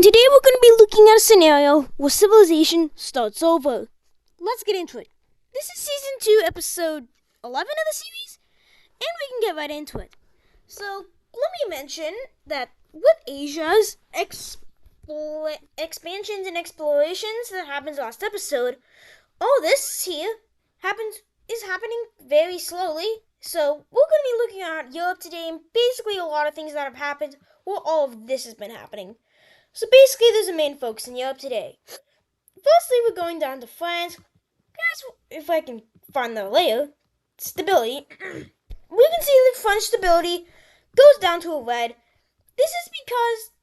today we're going to be looking at a scenario where civilization starts over. Let's get into it. This is Season 2, Episode 11 of the series, and we can get right into it. So, let me mention that with Asia's expansions and explorations that happened last episode, all this here is happening very slowly. So, we're going to be looking at Europe today and basically a lot of things that have happened while all of this has been happening. So basically, there's a main focus in Europe today. Firstly, we're going down to France. Guys, if I can find the layer, stability. We can see the French stability goes down to a red. This is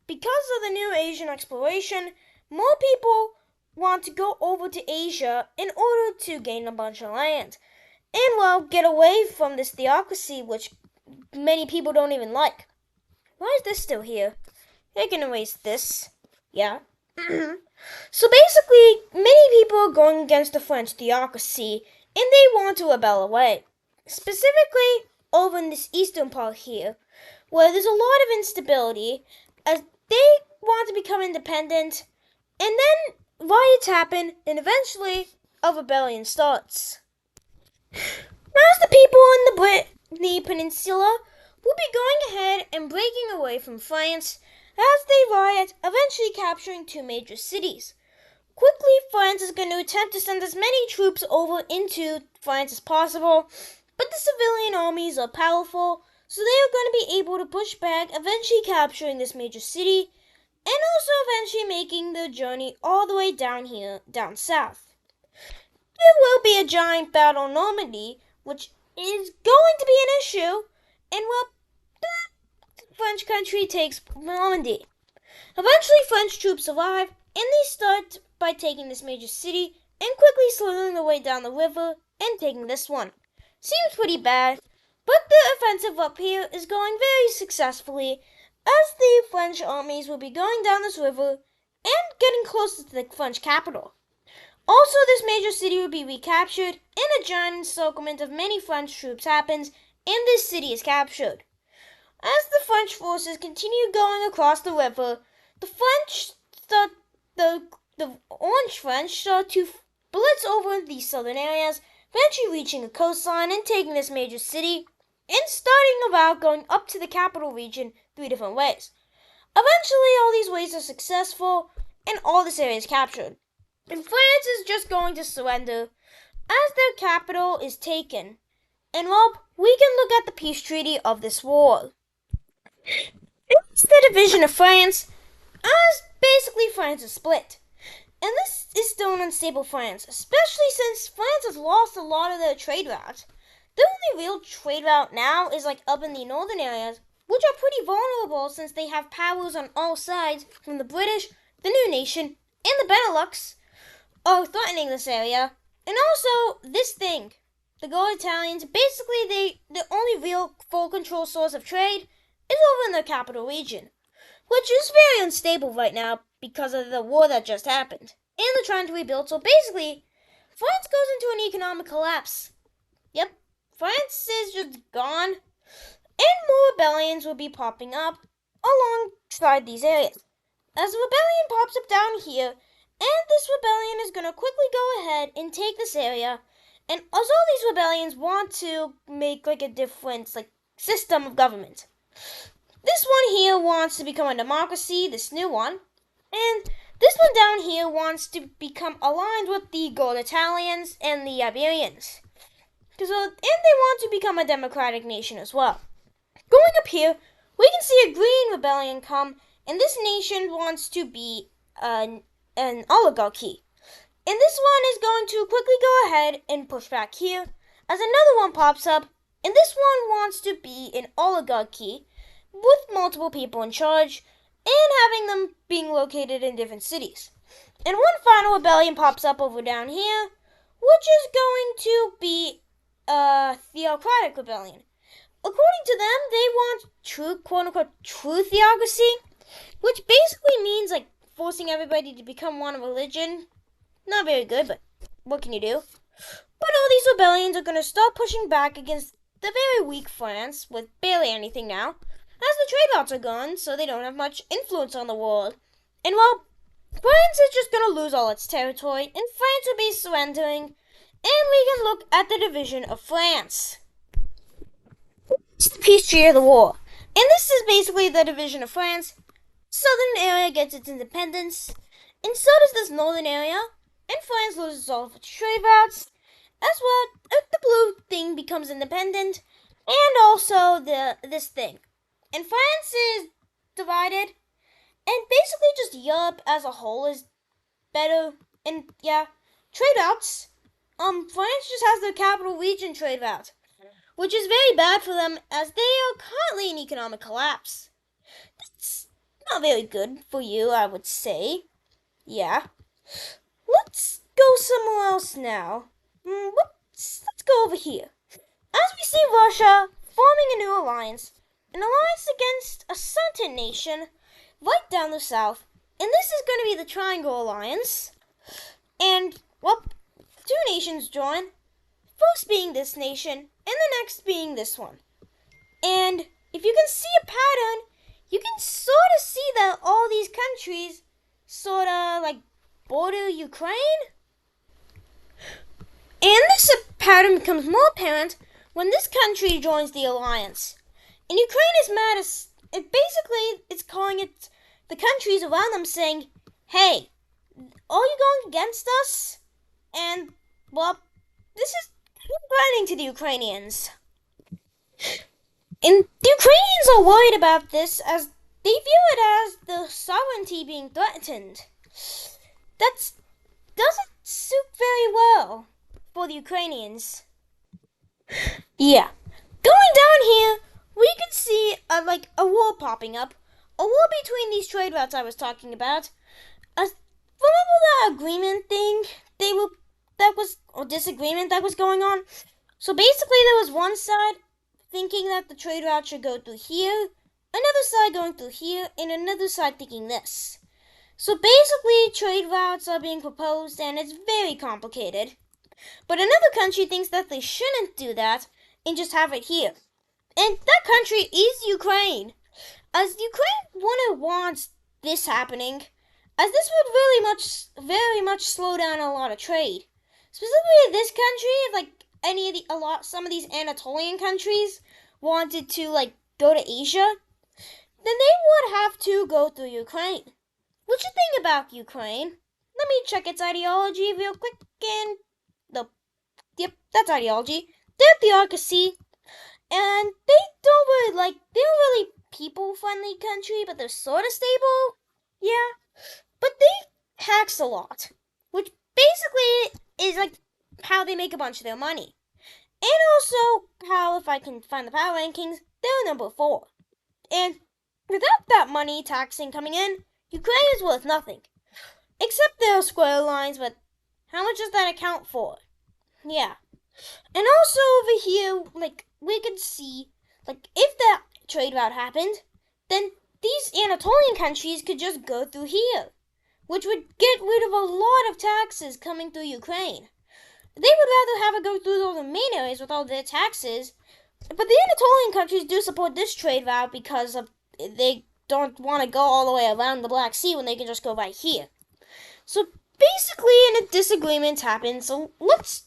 because of the new Asian exploration, more people want to go over to Asia in order to gain a bunch of land. And, well, get away from this theocracy, which many people don't even like. Why is this still here? I can erase this. Yeah. So basically, many people are going against the French theocracy, and they want to rebel away. Specifically, over in this eastern part here, where there's a lot of instability, as they want to become independent, and then riots happen, and eventually, a rebellion starts. As the people in the Brittany Peninsula will be going ahead and breaking away from France, as they riot, eventually capturing two major cities. Quickly, France is going to attempt to send as many troops over into France as possible, but the civilian armies are powerful, so they are going to be able to push back, eventually capturing this major city, and also eventually making the journey all the way down south. There will be a giant battle in Normandy, which is going to be an issue, and the French country takes Normandy. Eventually, French troops arrive, and they start by taking this major city and quickly slithering their way down the river and taking this one. Seems pretty bad, but the offensive up here is going very successfully, as the French armies will be going down this river and getting closer to the French capital. Also, this major city will be recaptured, and a giant encirclement of many French troops happens, and this city is captured. As the French forces continue going across the river, the Orange French start to blitz over these southern areas, eventually reaching a coastline and taking this major city, and starting about going up to the capital region 3 different ways. Eventually, all these ways are successful, and all this area is captured. And France is just going to surrender, as their capital is taken. And Rob, we can look at the peace treaty of this war. It's the division of France, as basically France is split. And this is still an unstable France, especially since France has lost a lot of their trade routes. The only real trade route now is up in the northern areas, which are pretty vulnerable since they have powers on all sides, from the British, the new nation, and the Benelux, are threatening this area. And also, this thing, the Gold Italians, basically the only real full control source of trade is over in the capital region, which is very unstable right now because of the war that just happened. And they're trying to rebuild, so basically, France goes into an economic collapse. Yep, France is just gone, and more rebellions will be popping up alongside these areas. As a rebellion pops up down here, and this rebellion is going to quickly go ahead and take this area, and as all these rebellions want to make a different system of government. This one here wants to become a democracy, this new one, and this one down here wants to become aligned with the Gold Italians and the Iberians. And they want to become a democratic nation as well. Going up here, we can see a green rebellion come, and this nation wants to be an oligarchy. And this one is going to quickly go ahead and push back here, as another one pops up, and this one wants to be an oligarchy with multiple people in charge and having them being located in different cities. And one final rebellion pops up over down here, which is going to be a theocratic rebellion. According to them, they want true, quote-unquote, true theocracy, which basically means forcing everybody to become one religion. Not very good, but what can you do? But all these rebellions are going to start pushing back against the very weak France, with barely anything now, as the trade routes are gone, so they don't have much influence on the world. And well, France is just gonna lose all its territory, and France will be surrendering, and we can look at the division of France. It's the peace treaty of the war, and this is basically the division of France. Southern area gets its independence, and so does this northern area, and France loses all of its trade routes, as well if the blue thing becomes independent, and also this thing. And France is divided, and basically just Europe as a whole is better. And yeah, trade routes. France just has the capital region trade route, which is very bad for them as they are currently in economic collapse. That's not very good for you, I would say. Yeah. Let's go somewhere else now. Let's go over here. As we see Russia forming a new alliance, an alliance against a certain nation right down the south, and this is going to be the Triangle Alliance. And, well, two nations join, first being this nation, and the next being this one. And if you can see a pattern, you can sort of see that all these countries sort of like border Ukraine. And this pattern becomes more apparent when this country joins the alliance. And Ukraine is mad as basically it's calling it the countries around them saying, "Hey, are you going against us?" And well, this is threatening to the Ukrainians. And the Ukrainians are worried about this as they view it as the sovereignty being threatened. That doesn't suit very well for the Ukrainians. Yeah. Going down here, we can see a war popping up. A war between these trade routes I was talking about. Remember that agreement thing or disagreement that was going on? So basically there was one side thinking that the trade route should go through here, another side going through here, and another side thinking this. So basically trade routes are being proposed and it's very complicated. But another country thinks that they shouldn't do that and just have it here. And that country is Ukraine. As Ukraine wants this happening, as this would very much slow down a lot of trade. Specifically this country, some of these Anatolian countries wanted to go to Asia, then they would have to go through Ukraine. What you think about Ukraine? Let me check its ideology real quick and yep, that's ideology. They're theocracy, and they're really people-friendly country, but they're sort of stable. Yeah, but they tax a lot, which basically is how they make a bunch of their money. And also how, if I can find the power rankings, they're number 4. And without that money taxing coming in, Ukraine is worth nothing. Except their square lines, but how much does that account for? Yeah. And also over here, we could see, if that trade route happened, then these Anatolian countries could just go through here, which would get rid of a lot of taxes coming through Ukraine. They would rather have it go through all the main areas with all their taxes, but the Anatolian countries do support this trade route because they don't want to go all the way around the Black Sea when they can just go right here. So basically, a disagreement happened, so let's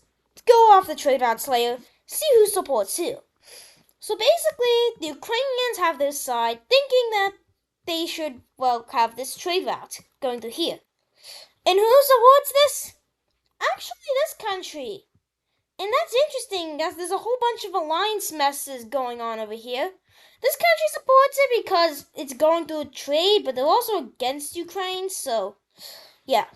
go off the trade routes layer, see who supports who. So basically, the Ukrainians have their side, thinking that they should, have this trade route going through here. And who supports this? Actually, this country. And that's interesting, as there's a whole bunch of alliance messes going on over here. This country supports it because it's going through trade, but they're also against Ukraine, so yeah.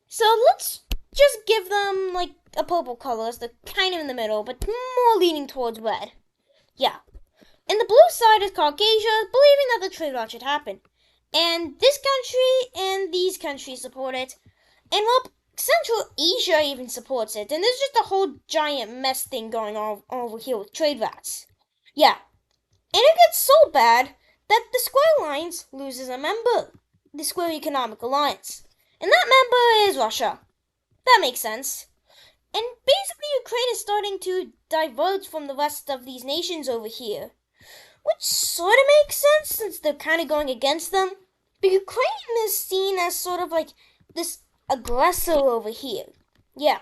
So let's just give them a purple color, so they're kind of in the middle, but more leaning towards red. Yeah. And the blue side is Caucasia, believing that the trade route should happen. And this country and these countries support it. And Central Asia even supports it. And there's just a whole giant mess thing going on over here with trade routes. Yeah. And it gets so bad that the Square Alliance loses a member. The Square Economic Alliance. And that member is Russia. That makes sense. And basically Ukraine is starting to diverge from the rest of these nations over here. Which sort of makes sense since they're kind of going against them. But Ukraine is seen as sort of like this aggressor over here. Yeah.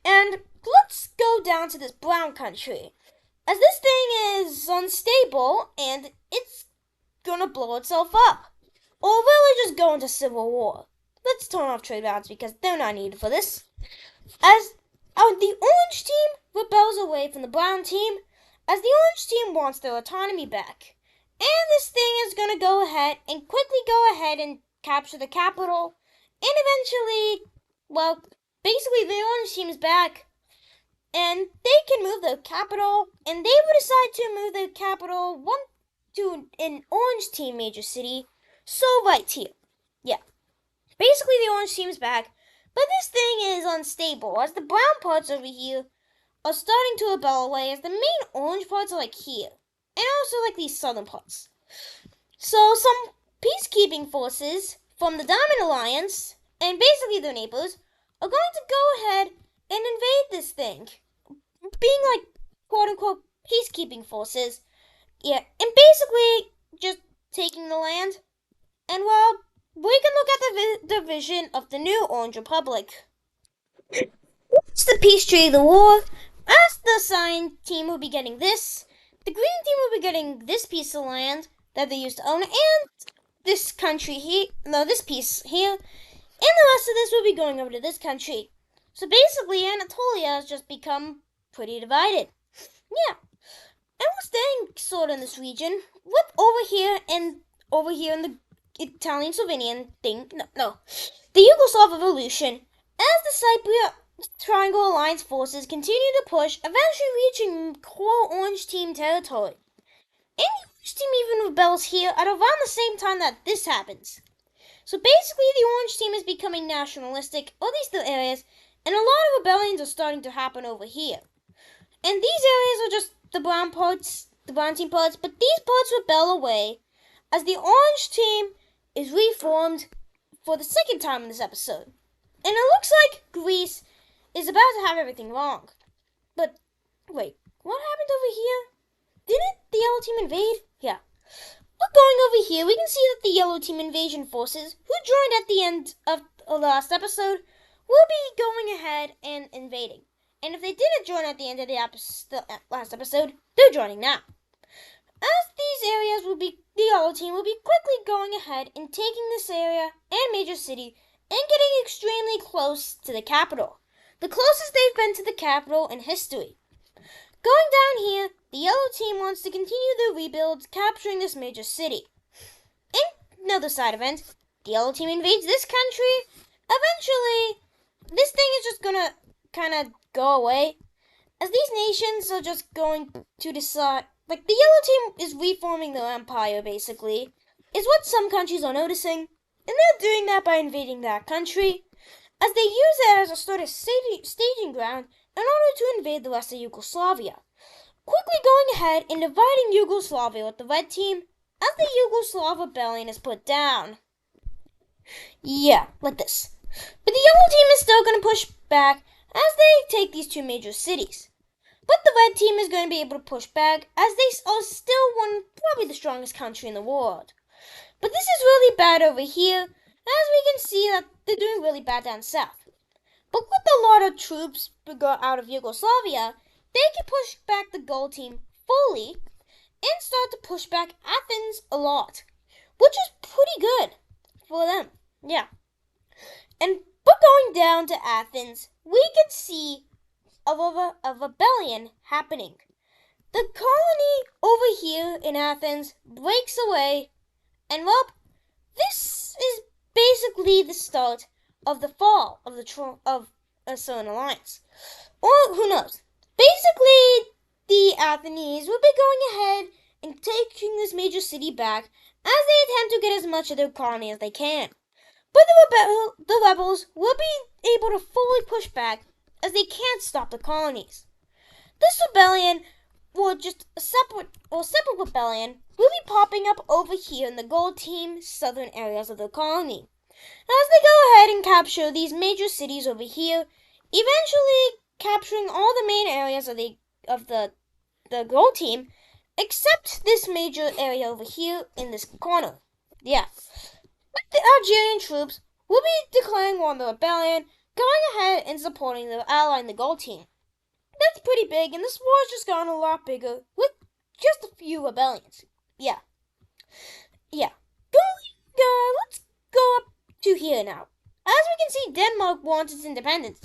And let's go down to this brown country. As this thing is unstable and it's gonna blow itself up. Or really just go into civil war. Let's turn off trade routes because they're not needed for this. As the orange team rebels away from the brown team, as the orange team wants their autonomy back. And this thing is gonna go ahead and quickly go ahead and capture the capital. And eventually, well, basically the orange team is back. And they can move the capital, and they will decide to move the capital to an orange team major city. So right here. Yeah. Basically the orange team is back, but this thing is unstable as the brown parts over here are starting to rebel away as the main orange parts are like here. And also like these southern parts. So some peacekeeping forces from the Diamond Alliance and basically their neighbors are going to go ahead and invade this thing. Being like quote unquote peacekeeping forces. Yeah, and basically just taking the land. And well, we can look at the vision of the new Orange Republic. It's the peace treaty of the war. As the cyan team will be getting this, the green team will be getting this piece of land that they used to own, and this country here, no, this piece here, and the rest of this will be going over to this country. So basically, Anatolia has just become pretty divided. Yeah. And we're staying sort of in this region, with over here in the Italian Slovenian thing. No. The Yugoslav Revolution. As the Cypriot Triangle Alliance forces continue to push, eventually reaching core Orange Team territory. And the Orange Team even rebels here at around the same time that this happens. So basically, the Orange Team is becoming nationalistic, or at least the areas, and a lot of rebellions are starting to happen over here. And these areas are just the brown team parts, but these parts rebel away as the orange team is reformed for the second time in this episode. And it looks like Greece is about to have everything wrong. But wait, what happened over here? Didn't the yellow team invade? Yeah. But going over here, we can see that the yellow team invasion forces, who joined at the end of the last episode, will be going ahead and invading. And if they didn't join at the end of the last episode, they're joining now. As these areas the yellow team will be quickly going ahead and taking this area and major city and getting extremely close to the capital. The closest they've been to the capital in history. Going down here, the yellow team wants to continue their rebuilds, capturing this major city. In another side event, the yellow team invades this country. Eventually, this thing is just gonna kind of go away, as these nations are just going to decide, like the yellow team is reforming their empire basically, is what some countries are noticing, and they're doing that by invading that country, as they use it as a sort of staging ground in order to invade the rest of Yugoslavia, quickly going ahead and dividing Yugoslavia with the red team, as the Yugoslav rebellion is put down. Yeah, like this. But the yellow team is still going to push back as they take these two major cities. But the red team is going to be able to push back as they are still probably the strongest country in the world. But this is really bad over here, as we can see that they're doing really bad down south. But with a lot of troops out of Yugoslavia, they can push back the gold team fully and start to push back Athens a lot, which is pretty good for them. Yeah. But going down to Athens, we can see a rebellion happening. The colony over here in Athens breaks away, and well, this is basically the start of the fall of the Southern Alliance. Or who knows? Basically, the Athenians will be going ahead and taking this major city back as they attempt to get as much of their colony as they can. But the rebels will be able to fully push back as they can't stop the colonies. This rebellion, or just a separate rebellion, will be popping up over here in the gold team's southern areas of the colony. As they go ahead and capture these major cities over here, eventually capturing all the main areas of the gold team, except this major area over here in this corner. Yeah. But the Algerian troops will be declaring war on the rebellion, going ahead and supporting the ally in the gold team. That's pretty big, and this war's just gotten a lot bigger with just a few rebellions. Yeah. Yeah. Let's go up to here now. As we can see, Denmark wants its independence.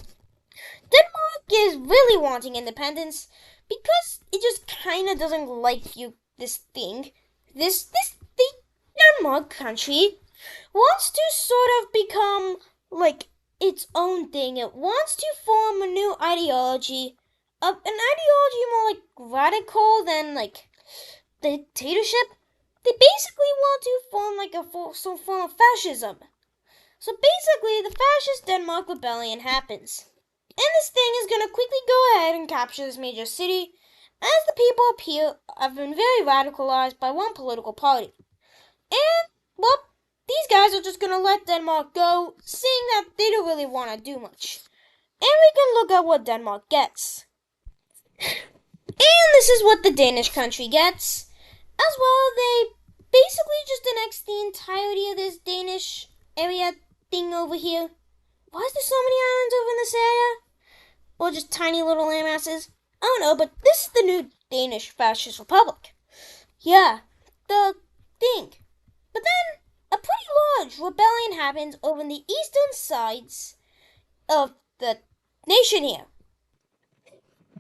Denmark is really wanting independence because it just kind of doesn't like this thing. The Denmark country wants to sort of become like its own thing. It wants to form a new ideology, an ideology more like radical than like the dictatorship. They basically want to form like some form of fascism. So basically, the fascist Denmark rebellion happens. And this thing is going to quickly go ahead and capture this major city, as the people up here have been very radicalized by one political party. And, well, these guys are just going to let Denmark go, seeing that they don't really want to do much. And we can look at what Denmark gets. And this is what the Danish country gets. As well, they basically just annexed the entirety of this Danish area thing over here. Why is there so many islands over in this area? Or just tiny little landmasses? I don't know, but this is the new Danish Fascist Republic. Yeah, the thing. But then, a pretty large rebellion happens over in the eastern sides of the nation here.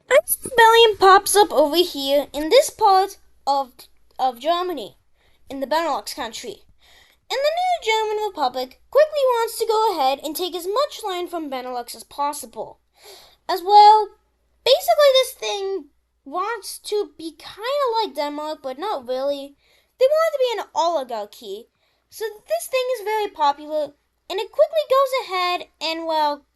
This rebellion pops up over here in this part of Germany, in the Benelux country. And the new German Republic quickly wants to go ahead and take as much land from Benelux as possible. As well, basically this thing wants to be kind of like Denmark, but not really. They want it to be an oligarchy. So this thing is very popular, and it quickly goes ahead and, well,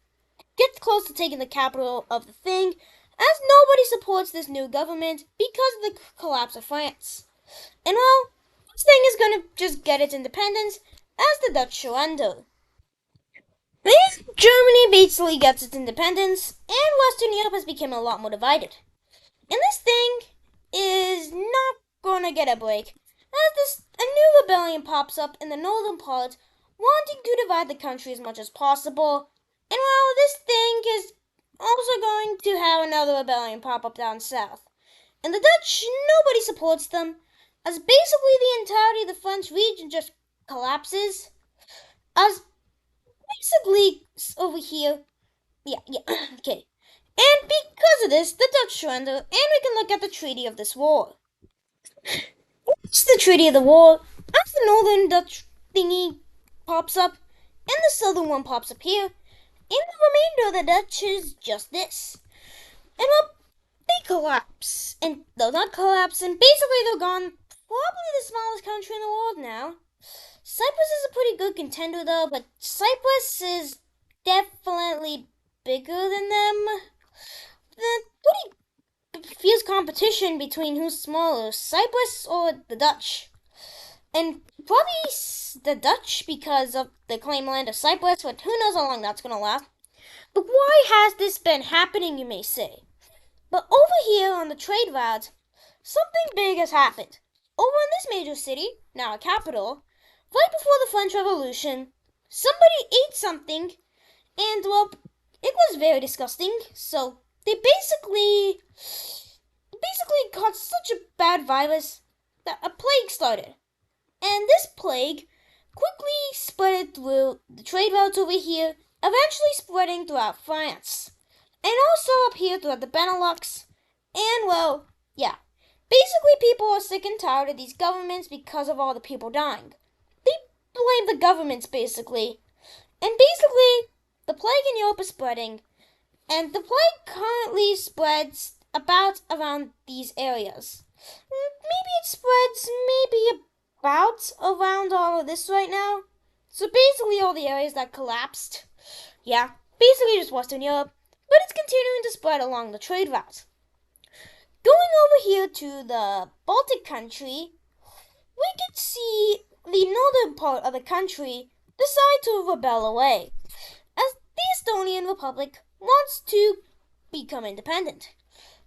gets close to taking the capital of the thing, as nobody supports this new government because of the collapse of France. And, well, this thing is going to just get its independence as the Dutch surrender. Germany basically gets its independence, and Western Europe has become a lot more divided. And this thing is not going to get a break, as a new rebellion pops up in the northern part, wanting to divide the country as much as possible. And well, this thing is also going to have another rebellion pop up down south. And the Dutch, nobody supports them, as basically the entirety of the French region just collapses. As basically over here, okay. And because of this, the Dutch surrender, and we can look at the Treaty of this war. It's the Treaty of the War, as the northern Dutch thingy pops up, and the southern one pops up here, and the remainder of the Dutch is just this. And they collapse, and they'll not collapse, and basically they're gone. Probably the smallest country in the world now. Cyprus is a pretty good contender though, but Cyprus is definitely bigger than them. The pretty fierce competition between who's smaller, Cyprus or the Dutch. And probably the Dutch because of the claim land of Cyprus, but who knows how long that's going to last. But why has this been happening, you may say? But over here on the trade route, something big has happened. Over in this major city, now a capital, right before the French Revolution, somebody ate something, and well, it was very disgusting. So they basically caught such a bad virus that a plague started. And this plague quickly spread through the trade routes over here, eventually spreading throughout France. And also up here throughout the Benelux. And well, yeah. Basically, people are sick and tired of these governments because of all the people dying. They blame the governments, basically. And basically, the plague in Europe is spreading. And the plague currently spreads around these areas. Maybe it spreads about around all of this right now. So basically all the areas that collapsed. Yeah, basically just Western Europe. But it's continuing to spread along the trade routes. Going over here to the Baltic country, we can see the northern part of the country decide to rebel away, as the Estonian Republic wants to become independent.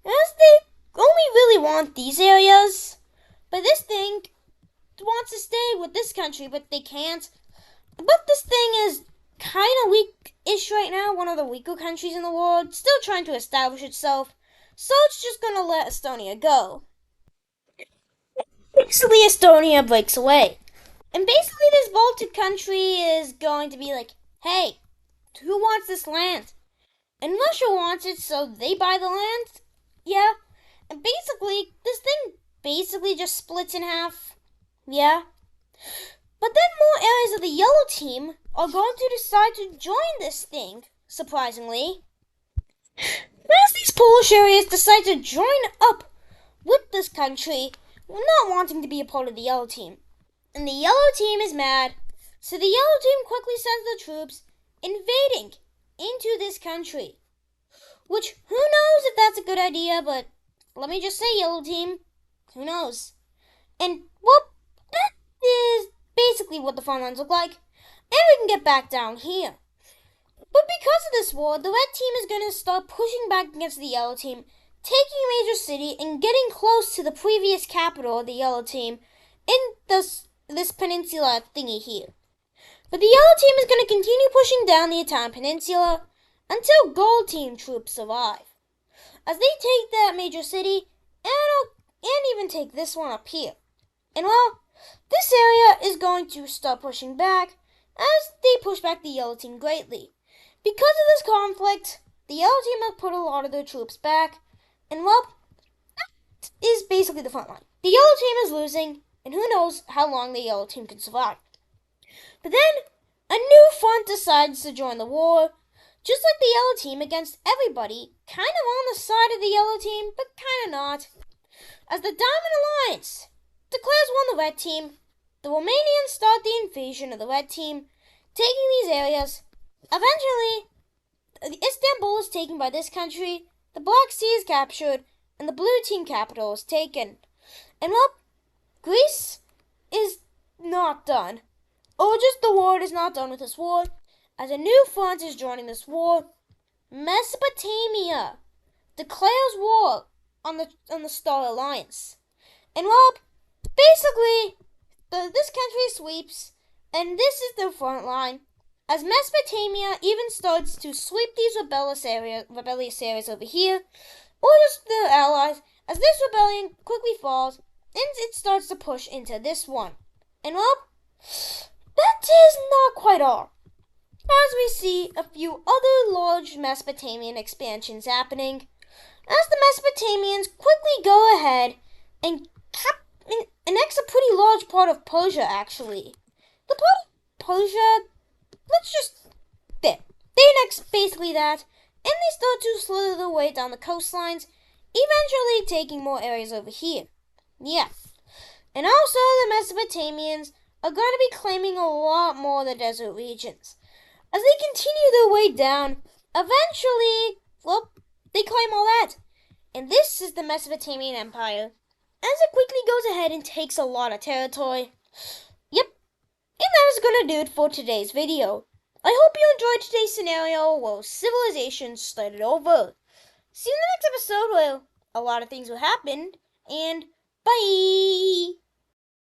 As they only really want these areas, but this thing wants to stay with this country, but they can't. But this thing is kind of weak-ish right now, one of the weaker countries in the world, still trying to establish itself, so it's just gonna let Estonia go. Basically, Estonia breaks away. And basically, this Baltic country is going to be like, hey, who wants this land? And Russia wants it, so they buy the land? Yeah. And basically, this thing basically just splits in half. Yeah. But then more areas of the yellow team are going to decide to join this thing, surprisingly. As these Polish areas decide to join up with this country, not wanting to be a part of the yellow team. And the yellow team is mad, so the yellow team quickly sends the troops invading into this country. Which, who knows if that's a good idea, but let me just say, yellow team, who knows? And, well, that is basically what the front lines look like. And we can get back down here. But because of this war, the red team is going to start pushing back against the yellow team, taking a major city and getting close to the previous capital of the yellow team in this peninsula thingy here. But the yellow team is going to continue pushing down the Italian peninsula until gold team troops arrive. As they take that major city and even take this one up here. And well, this area is going to start pushing back as they push back the yellow team greatly. Because of this conflict, the yellow team has put a lot of their troops back, and well, that is basically the front line. The yellow team is losing, and who knows how long the yellow team can survive. But then, a new front decides to join the war, just like the yellow team against everybody, kind of on the side of the yellow team, but kind of not. As the Diamond Alliance declares war on the red team, the Romanians start the invasion of the red team, taking these areas. Eventually, Istanbul is taken by this country, the Black Sea is captured, and the blue team capital is taken. And well, Greece is not done. Or just the world is not done with this war, as a new front is joining this war. Mesopotamia declares war on the Star Alliance. And well, basically, this country sweeps, and this is the front line. As Mesopotamia even starts to sweep these rebellious areas over here, or just their allies, as this rebellion quickly falls, and it starts to push into this one. And well, that is not quite all. As we see a few other large Mesopotamian expansions happening, as the Mesopotamians quickly go ahead and annex a pretty large part of Persia, actually. The part of Persia, they annex basically that, and they start to slither their way down the coastlines, eventually taking more areas over here. Yeah. And also the Mesopotamians are going to be claiming a lot more of the desert regions. As they continue their way down, eventually, well, they claim all that. And this is the Mesopotamian Empire, as it quickly goes ahead and takes a lot of territory. Yep. And that is going to do it for today's video. I hope you enjoyed today's scenario where civilization started over. See you in the next episode where a lot of things will happen, and bye!